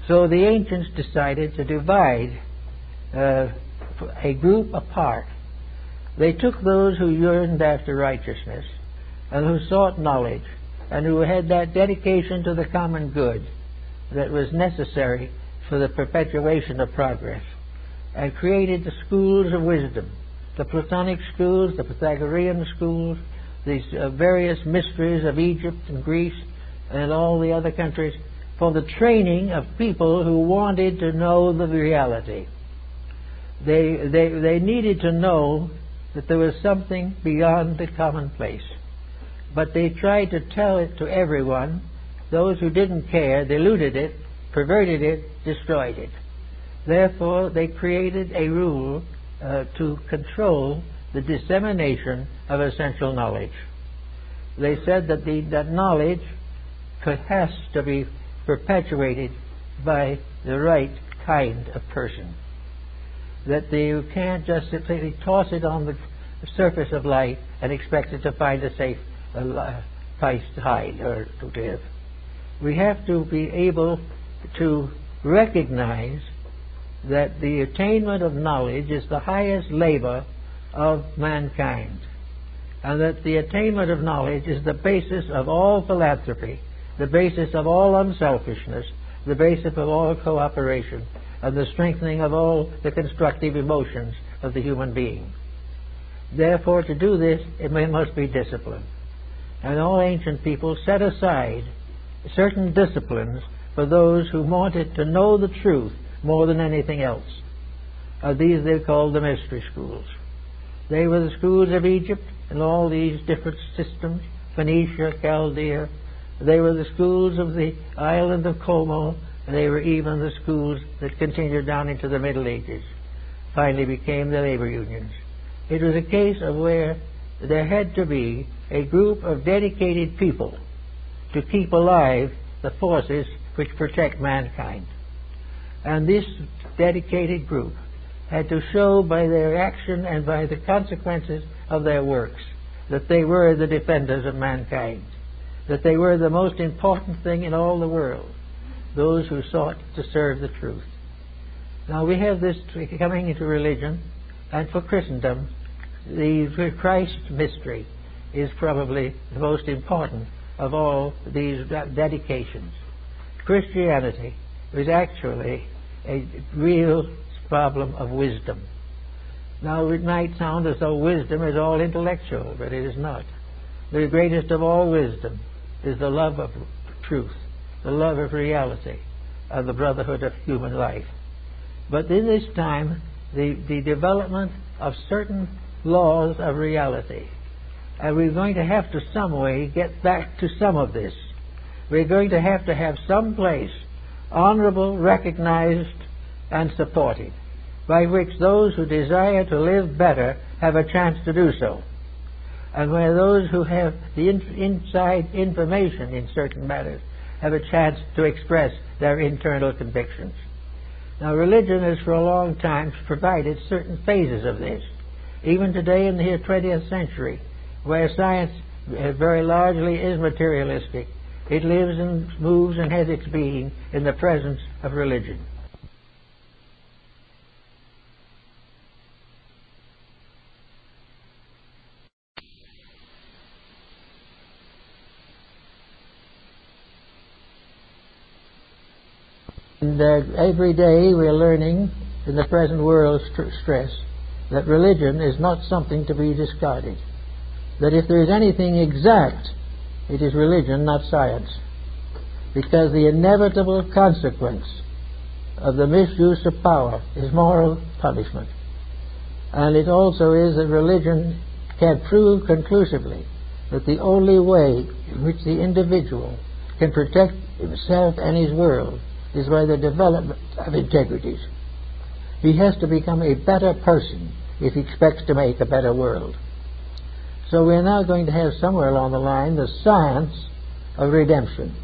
So the ancients decided to divide a group apart. They took those who yearned after righteousness and who sought knowledge and who had that dedication to the common good that was necessary for the perpetuation of progress, and created the schools of wisdom, the Platonic schools, the Pythagorean schools, these various mysteries of Egypt and Greece and all the other countries, for the training of people who wanted to know the reality. They needed to know that there was something beyond the commonplace. But they tried to tell it to everyone. Those who didn't care diluted it, perverted it, destroyed it. Therefore, they created a rule to control the dissemination of essential knowledge. They said that that knowledge has to be perpetuated by the right kind of person. That you can't just simply toss it on the surface of life and expect it to find a safe place to hide or to live. We have to be able to recognize that the attainment of knowledge is the highest labor of mankind, and that the attainment of knowledge is the basis of all philanthropy, the basis of all unselfishness, the basis of all cooperation, and the strengthening of all the constructive emotions of the human being. Therefore, to do this, it must be discipline. And all ancient people set aside certain disciplines for those who wanted to know the truth more than anything else. These they called the mystery schools. They were the schools of Egypt and all these different systems, Phoenicia, Chaldea. They were the schools of the island of Como, and they were even the schools that continued down into the Middle Ages, finally became the labor unions. It was a case of where there had to be a group of dedicated people to keep alive the forces which protect mankind. And this dedicated group had to show by their action and by the consequences of their works that they were the defenders of mankind, that they were the most important thing in all the world, those who sought to serve the truth. Now we have this coming into religion, and for Christendom, the Christ mystery is probably the most important of all these dedications. Christianity is actually a real problem of wisdom. Now it might sound as though wisdom is all intellectual, but it is not. The greatest of all wisdom is the love of truth, the love of reality, and the brotherhood of human life. But in this time, the development of certain laws of reality, and we're going to have to some way get back to some of this. We're going to have some place honorable, recognized, and supported, by which those who desire to live better have a chance to do so, and where those who have the inside information in certain matters have a chance to express their internal convictions. Now, religion has for a long time provided certain phases of this. Even today in the 20th century, where science very largely is materialistic, it lives and moves and has its being in the presence of religion. And every day we're learning in the present world's stress that religion is not something to be discarded. That if there is anything exact, it is religion, not science. Because the inevitable consequence of the misuse of power is moral punishment. And it also is that religion can prove conclusively that the only way in which the individual can protect himself and his world is by the development of integrities. He has to become a better person if he expects to make a better world. So we're now going to have somewhere along the line the science of redemption.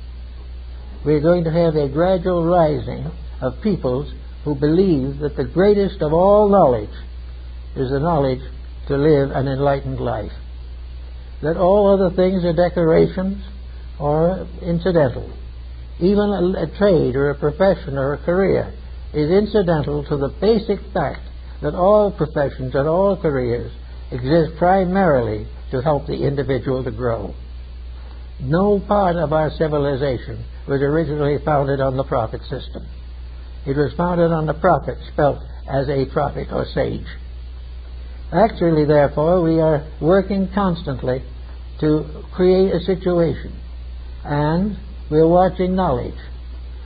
We're going to have a gradual rising of peoples who believe that the greatest of all knowledge is the knowledge to live an enlightened life. That all other things are decorations or incidental. even a trade or a profession or a career, is incidental to the basic fact that all professions and all careers exist primarily to help the individual to grow. No part of our civilization was originally founded on the profit system. It was founded on the prophet, spelt as a prophet or sage. Actually, therefore, we are working constantly to create a situation, and we're watching knowledge.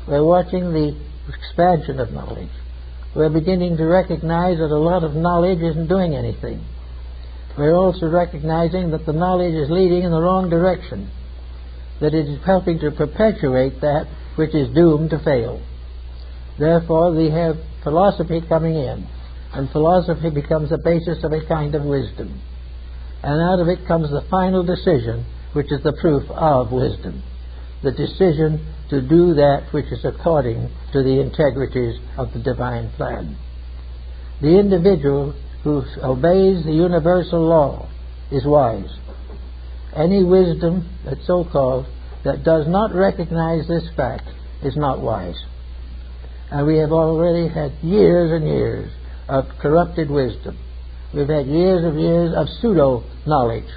We're watching the expansion of knowledge. We're beginning to recognize that a lot of knowledge isn't doing anything. We're also recognizing that the knowledge is leading in the wrong direction, that it is helping to perpetuate that which is doomed to fail. Therefore, we have philosophy coming in, and philosophy becomes the basis of a kind of wisdom. And out of it comes the final decision, which is the proof of wisdom, the decision to do that which is according to the integrities of the divine plan. The individual who obeys the universal law is wise. Any wisdom, that's so-called, that does not recognize this fact is not wise. And we have already had years and years of corrupted wisdom. We've had years of pseudo-knowledge.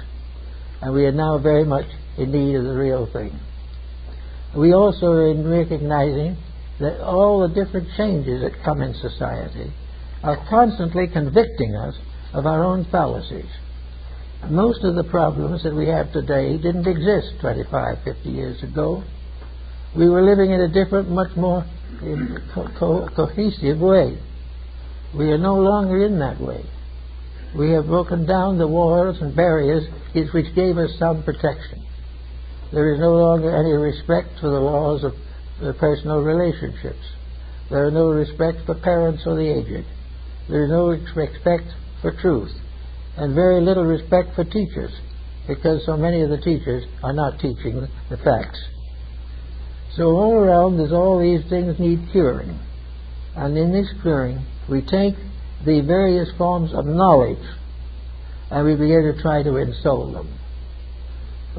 And we are now very much in need of the real thing. We also are in recognizing that all the different changes that come in society are constantly convicting us of our own fallacies. Most of the problems that we have today didn't exist 25, 50 years ago. We were living in a different, much more cohesive way. We are no longer in that way. We have broken down the walls and barriers which gave us some protection. There is no longer any respect for the laws of personal relationships. There is no respect for parents or the aged. There is no respect for truth, and very little respect for teachers, because so many of the teachers are not teaching the facts. So all around, there's all these things need curing. And in this curing, we take the various forms of knowledge and we begin to try to ensoul them.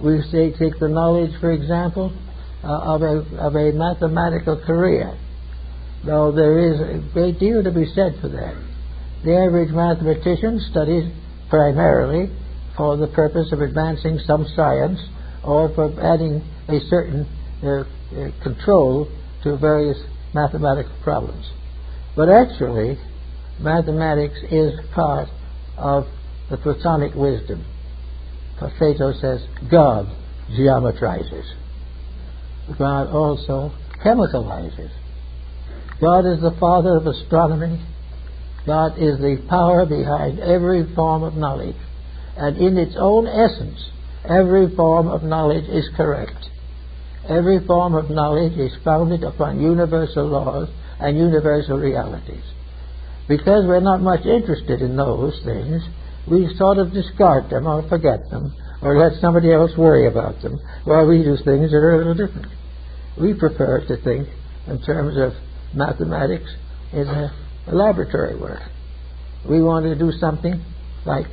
We say, take the knowledge, for example, of a mathematical career. Though there is a great deal to be said for that. The average mathematician studies primarily for the purpose of advancing some science or for adding a certain control to various mathematical problems. But actually, mathematics is part of the Platonic wisdom. Plato says God geometrizes. God also chemicalizes. God is the father of astronomy. God is the power behind every form of knowledge. And in its own essence, every form of knowledge is correct. Every form of knowledge is founded upon universal laws and universal realities. Because we're not much interested in those things, we sort of discard them or forget them or let somebody else worry about them while we do things that are a little different. We prefer to think in terms of mathematics as a laboratory work. We want to do something like,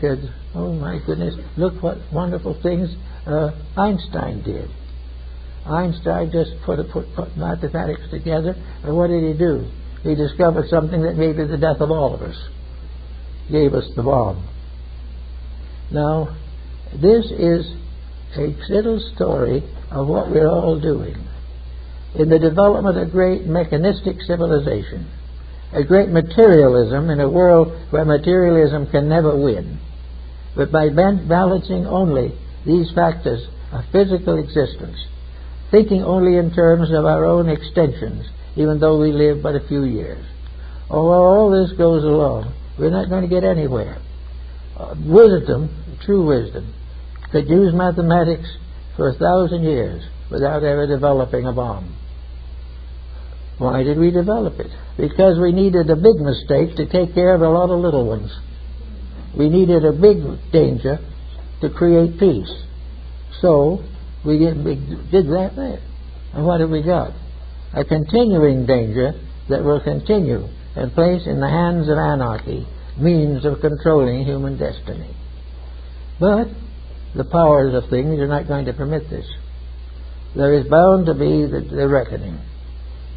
oh my goodness, look what wonderful things Einstein did. Einstein just put mathematics together, and what did he do? He discovered something that may be the death of all of us. Gave us the bomb. Now, this is a little story of what we're all doing. In the development of great mechanistic civilization, a great materialism in a world where materialism can never win, but by balancing only these factors of physical existence, thinking only in terms of our own extensions, even though we live but a few years. Although all this goes along, we're not going to get anywhere. Wisdom, true wisdom, could use mathematics for 1,000 years without ever developing a bomb. Why did we develop it? Because we needed a big mistake to take care of a lot of little ones. We needed a big danger to create peace. So we did that there. And what have we got? A continuing danger that will continue and place in the hands of anarchy means of controlling human destiny. But the powers of things are not going to permit this. there is bound to be the reckoning.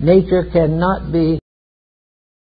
Nature cannot be